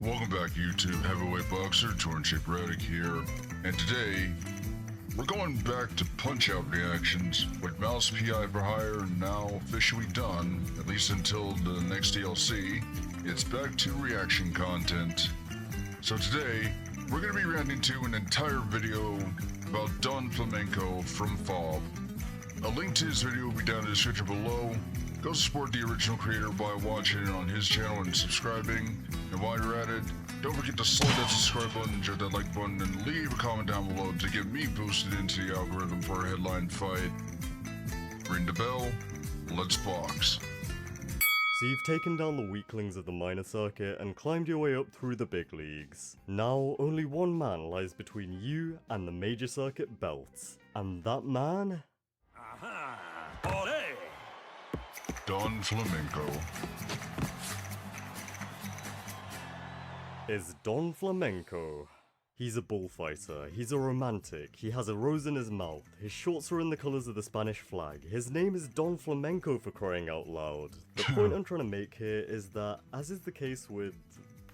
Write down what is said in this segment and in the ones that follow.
Welcome back, YouTube. Heavyweight boxer TJ.Braddock here, and today we're going back to Punch-Out reactions with Mouse PI for Hire now officially done, at least until the next DLC. It's back to reaction content. So today we're going to be reacting to an entire video about Don Flamenco from Fob. A link to his video will be down in the description below. Go support the original creator by watching it on his channel and subscribing. And while you're at it, don't forget to slide that subscribe button, hit that like button, and leave a comment down below to get me boosted into the algorithm for a headline fight. Ring the bell, let's box. So you've taken down the weaklings of the minor circuit and climbed your way up through the big leagues. Now, only one man lies between you and the major circuit belts. And that man? Aha! Ole! Don Flamenco. Is Don Flamenco. He's a bullfighter, he's a romantic, he has a rose in his mouth, his shorts are in the colours of the Spanish flag, his name is Don Flamenco for crying out loud. The point I'm trying to make here is that, as is the case with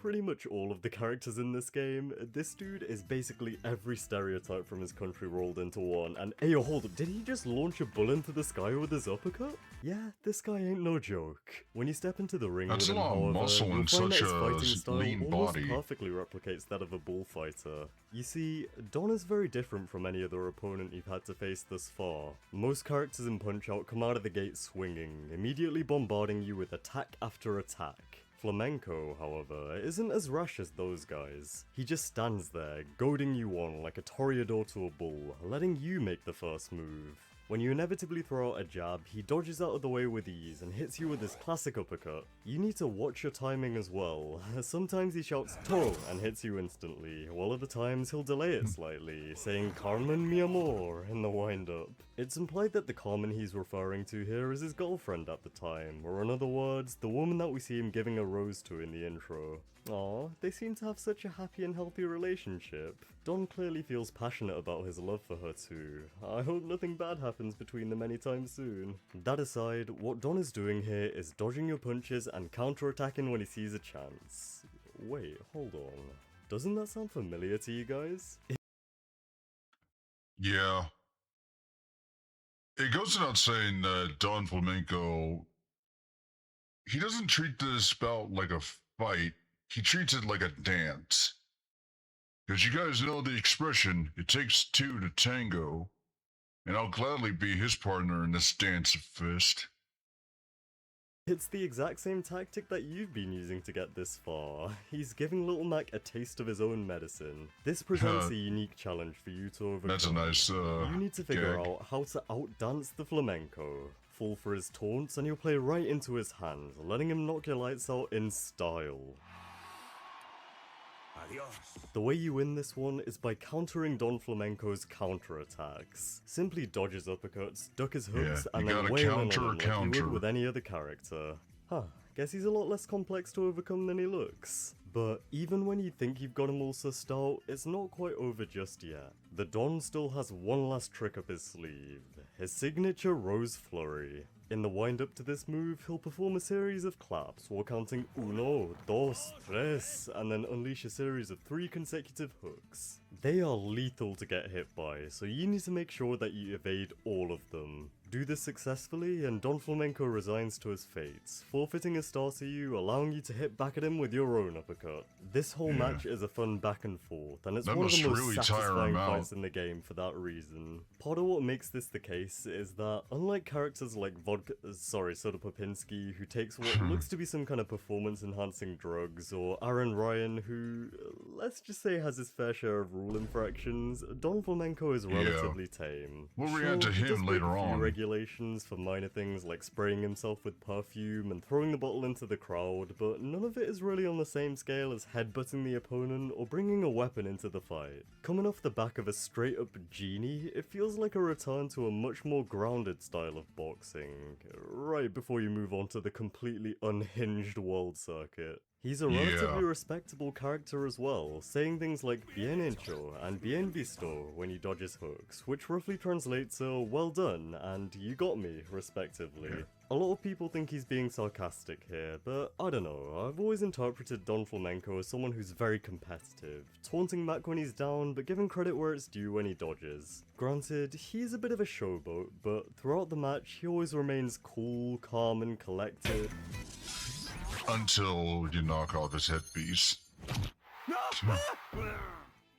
pretty much all of the characters in this game, this dude is basically every stereotype from his country rolled into one. And ayo, hold up, did he just launch a bull into the sky with his uppercut? Yeah, this guy ain't no joke. When you step into the ring That's with him, a lot of however, muscle you'll in find that such his a fighting style lean almost body. perfectly replicates that of a bullfighter. You see, Don is very different from any other opponent you've had to face thus far. Most characters in Punch-Out come out of the gate swinging, immediately bombarding you with attack after attack. Flamenco, however, isn't as rash as those guys. He just stands there, goading you on like a toreador to a bull, letting you make the first move. When you inevitably throw out a jab, he dodges out of the way with ease and hits you with his classic uppercut. You need to watch your timing as well. Sometimes he shouts "Toro" and hits you instantly, while other times he'll delay it slightly, saying "Carmen mi amor" in the wind-up. It's implied that the Carmen he's referring to here is his girlfriend at the time, or in other words, the woman that we see him giving a rose to in the intro. Aw, they seem to have such a happy and healthy relationship. Don clearly feels passionate about his love for her too. I hope nothing bad happens between them anytime soon. That aside, what Don is doing here is dodging your punches and counter-attacking when he sees a chance. Wait, hold on. Doesn't that sound familiar to you guys? Yeah. It goes without saying that Don Flamenco, he doesn't treat this bout like a fight, he treats it like a dance. Because you guys know the expression, it takes two to tango, and I'll gladly be his partner in this dance of fist. It's the exact same tactic that you've been using to get this far. He's giving Little Mac a taste of his own medicine. This presents a unique challenge for you to overcome. That's a nice, You need to figure gag. out how to outdance the flamenco. Fall for his taunts and you'll play right into his hands, letting him knock your lights out in style. Adios. The way you win this one is by countering Don Flamenco's counter-attacks. Simply dodge his uppercuts, duck his hooks, Yeah, and you then gotta wail in on counter him a like you counter. would with any other character. Huh, guess he's a lot less complex to overcome than he looks. But even when you think you've got him all sussed out, it's not quite over just yet. The Don still has one last trick up his sleeve, his signature Rose Flurry. In the wind-up to this move, he'll perform a series of claps while counting uno, dos, tres, and then unleash a series of 3 consecutive hooks. They are lethal to get hit by, so you need to make sure that you evade all of them. Do this successfully, and Don Flamenco resigns to his fate, forfeiting a star to you, allowing you to hit back at him with your own uppercut. This whole match is a fun back and forth, and it's That one of the must most really tire satisfying him out. fights in the game for that reason. Part of what makes this the case is that, unlike characters like Soda Popinski, who takes what looks to be some kind of performance-enhancing drugs, or Aaron Ryan, who, let's just say, has his fair share of rule infractions, Don Flamenco is relatively tame. We'll react to he does him break later a few on. regulations for minor things like spraying himself with perfume and throwing the bottle into the crowd, but none of it is really on the same scale as headbutting the opponent or bringing a weapon into the fight. Coming off the back of a straight-up genie, it feels like a return to a much more grounded style of boxing, right before you move on to the completely unhinged world circuit. He's a Yeah. relatively respectable character as well, saying things like bien hecho and bien visto when he dodges hooks, which roughly translates to well done and you got me, respectively. A lot of people think he's being sarcastic here, but I don't know, I've always interpreted Don Flamenco as someone who's very competitive, taunting Mac when he's down, but giving credit where it's due when he dodges. Granted, he's a bit of a showboat, but throughout the match, he always remains cool, calm, and collected. Until you knock off his headpiece.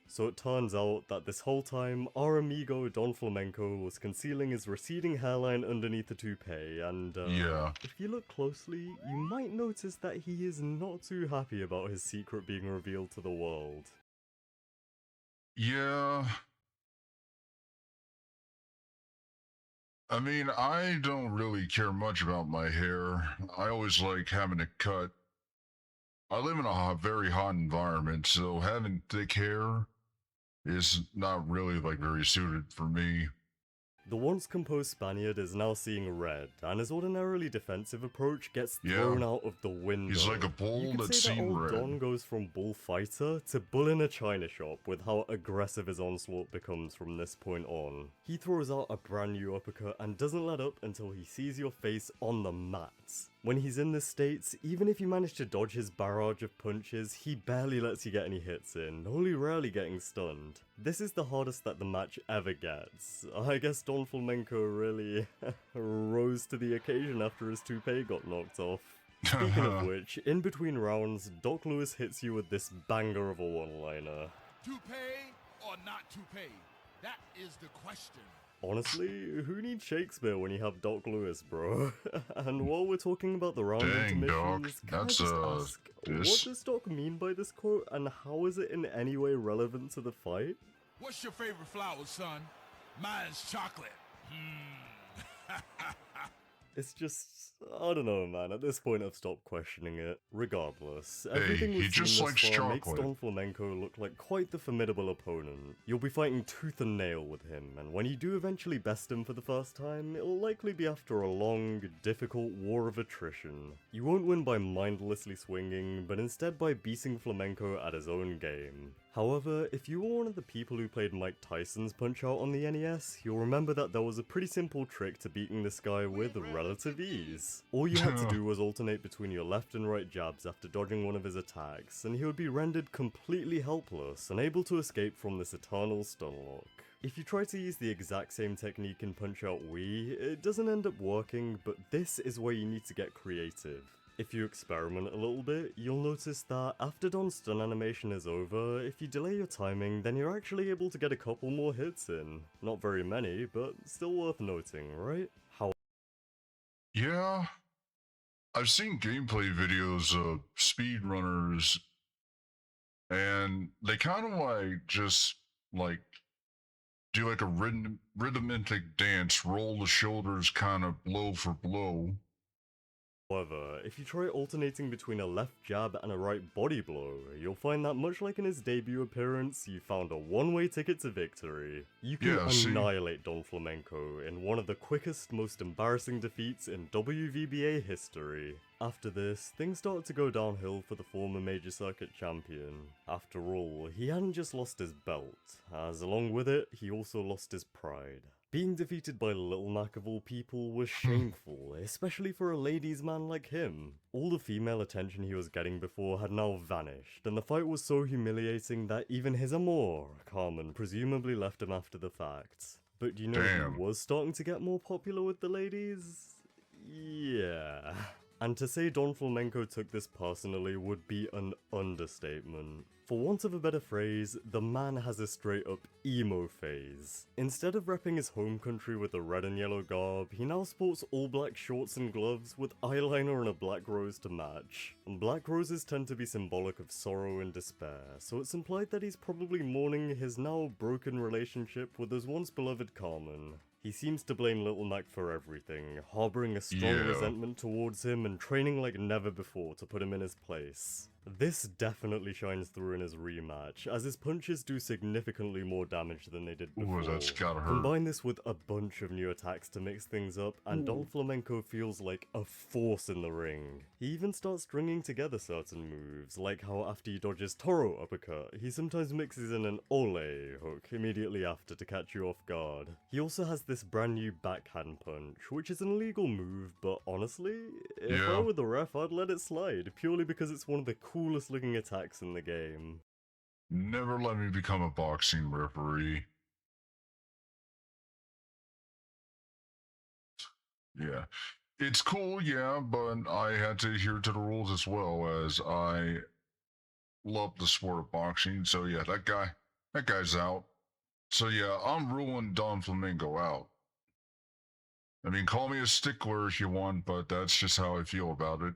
So it turns out that this whole time, our amigo Don Flamenco was concealing his receding hairline underneath the toupee, and Yeah. if you look closely, you might notice that he is not too happy about his secret being revealed to the world. Yeah. I mean, I don't really care much about my hair. I always like having it cut. I live in a very hot environment, so having thick hair is not really like very suited for me. The once composed Spaniard is now seeing red, and his ordinarily defensive approach gets Yeah. thrown out of the window. He's like a bull You could that's say that seen old red. Don goes from bullfighter to bull in a china shop with how aggressive his onslaught becomes from this point on. He throws out a brand new uppercut and doesn't let up until he sees your face on the mats. When he's in this state, even if you manage to dodge his barrage of punches, he barely lets you get any hits in, only rarely getting stunned. This is the hardest that the match ever gets. I guess Don Flamenco really rose to the occasion after his toupee got knocked off. Speaking of which, in between rounds, Doc Lewis hits you with this banger of a one-liner. Toupee or not toupee? That is the question. Honestly, who needs Shakespeare when you have Doc Lewis, bro? And while we're talking about the round Dang, Doc, intermissions, can that's, I just ask, what this- does Doc mean by this quote, and how is it in any way relevant to the fight? What's your favorite flower, son? Mine's chocolate. It's just, I don't know, man. At this point, I've stopped questioning it. Regardless, Hey, everything he we've just seen likes thus far makes chocolate. Don Flamenco look like quite the formidable opponent. You'll be fighting tooth and nail with him, and when you do eventually best him for the first time, it'll likely be after a long, difficult war of attrition. You won't win by mindlessly swinging, but instead by beating Flamenco at his own game. However, if you were one of the people who played Mike Tyson's Punch-Out on the NES, you'll remember that there was a pretty simple trick to beating this guy with relative ease. All you had to do was alternate between your left and right jabs after dodging one of his attacks, and he would be rendered completely helpless, unable to escape from this eternal stun lock. If you try to use the exact same technique in Punch-Out Wii, it doesn't end up working, but this is where you need to get creative. If you experiment a little bit, you'll notice that after Don's stun animation is over, if you delay your timing, then you're actually able to get a couple more hits in. Not very many, but still worth noting, right? Yeah. I've seen gameplay videos of speedrunners, and they kind of like just like do like a rhythmic dance, roll the shoulders kind of blow for blow. However, if you try alternating between a left jab and a right body blow, you'll find that much like in his debut appearance, you found a one-way ticket to victory. You can Yeah, see? annihilate Don Flamenco in one of the quickest, most embarrassing defeats in WVBA history. After this, things started to go downhill for the former Major Circuit champion. After all, he hadn't just lost his belt, as along with it, he also lost his pride. Being defeated by Little Mac of all people was shameful, especially for a ladies' man like him. All the female attention he was getting before had now vanished, and the fight was so humiliating that even his amour, Carmen, presumably left him after the fact. But do you know Damn. who was starting to get more popular with the ladies? Yeah. And to say Don Flamenco took this personally would be an understatement. For want of a better phrase, the man has a straight up emo phase. Instead of repping his home country with a red and yellow garb, he now sports all black shorts and gloves with eyeliner and a black rose to match. And black roses tend to be symbolic of sorrow and despair, so it's implied that he's probably mourning his now broken relationship with his once beloved Carmen. He seems to blame Little Mac for everything, harboring a strong Yeah. resentment towards him and training like never before to put him in his place. This definitely shines through in his rematch, as his punches do significantly more damage than they did before. Ooh, that's gotta hurt. Combine this with a bunch of new attacks to mix things up, and Don Flamenco feels like a force in the ring. He even starts stringing together certain moves, like how after he dodges Toro uppercut, he sometimes mixes in an ole hook immediately after to catch you off guard. He also has this brand new backhand punch, which is an illegal move, but honestly, if I were the ref, I'd let it slide, purely because it's one of the coolest looking attacks in the game. Never let me become a boxing referee. Yeah. It's cool, yeah, but I had to adhere to the rules as well, as I love the sport of boxing. So yeah, that guy's out. So yeah, I'm ruling Don Flamenco out. I mean, call me a stickler if you want, but that's just how I feel about it.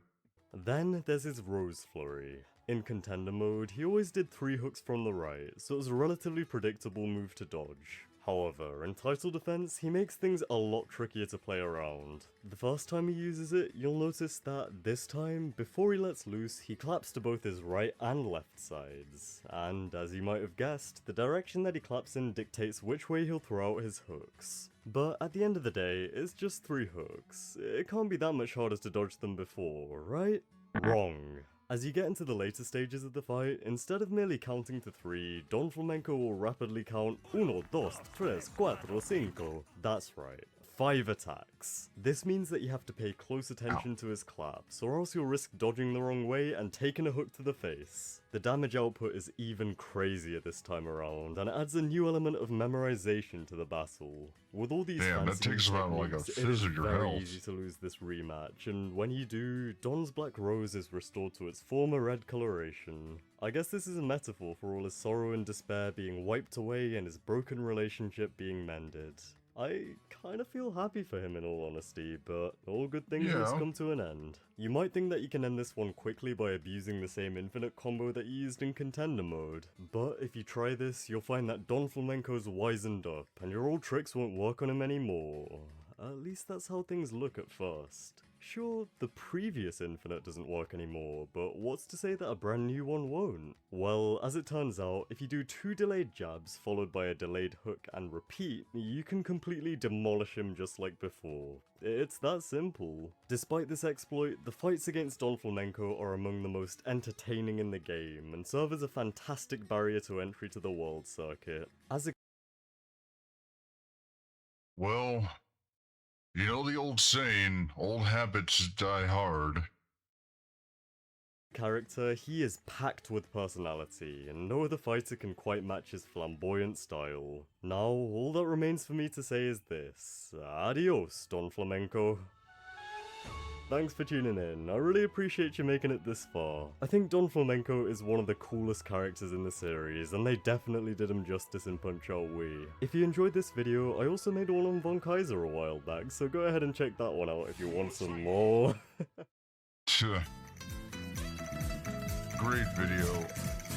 Then there's his Rose Flurry. In contender mode, he always did 3 hooks from the right, so it was a relatively predictable move to dodge. However, in title defense, he makes things a lot trickier to play around. The first time he uses it, you'll notice that this time, before he lets loose, he claps to both his right and left sides. And as you might have guessed, the direction that he claps in dictates which way he'll throw out his hooks. But at the end of the day, it's just 3 hooks. It can't be that much harder to dodge than before, right? Wrong. As you get into the later stages of the fight, instead of merely counting to 3, Don Flamenco will rapidly count 1, 2, 3, 4, 5. That's right, 5 attacks. This means that you have to pay close attention to his claps, or else you'll risk dodging the wrong way and taking a hook to the face. The damage output is even crazier this time around, and it adds a new element of memorization to the battle. With all these Damn, that fancy takes about like a techniques, it fifth is of your very health. easy to lose this rematch, and when you do, Don's Black Rose is restored to its former red coloration. I guess this is a metaphor for all his sorrow and despair being wiped away and his broken relationship being mended. I kinda feel happy for him in all honesty, but all good things must come to an end. You might think that you can end this one quickly by abusing the same infinite combo that you used in contender mode, but if you try this, you'll find that Don Flamenco's wizened up, and your old tricks won't work on him anymore. At least that's how things look at first. Sure, the previous infinite doesn't work anymore, but what's to say that a brand new one won't? Well, as it turns out, if you do 2 delayed jabs followed by a delayed hook and repeat, you can completely demolish him just like before. It's that simple. Despite this exploit, the fights against Don Flamenco are among the most entertaining in the game, and serve as a fantastic barrier to entry to the world circuit. As a Well, you know the old saying, old habits die hard. character, he is packed with personality, and no other fighter can quite match his flamboyant style. Now, all that remains for me to say is this: adios, Don Flamenco. Thanks for tuning in, I really appreciate you making it this far. I think Don Flamenco is one of the coolest characters in the series, and they definitely did him justice in Punch-Out Wii. If you enjoyed this video, I also made one on Von Kaiser a while back, so go ahead and check that one out if you want some more. Great video.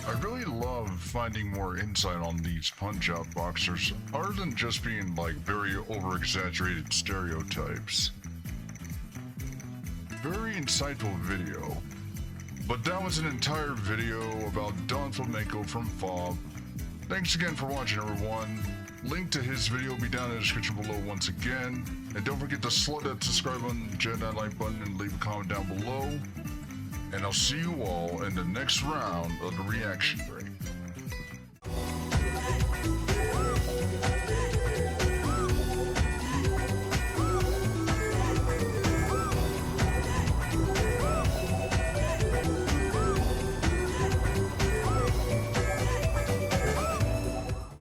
I really love finding more insight on these Punch-Out boxers, other than just being like very over-exaggerated stereotypes. Very insightful video. But that was an entire video about Don Flamenco from FOB. Thanks again for watching, everyone. Link to his video will be down in the description below once again. And don't forget to slug that subscribe button, hit that like button, and leave a comment down below. And I'll see you all in the next round of the reaction.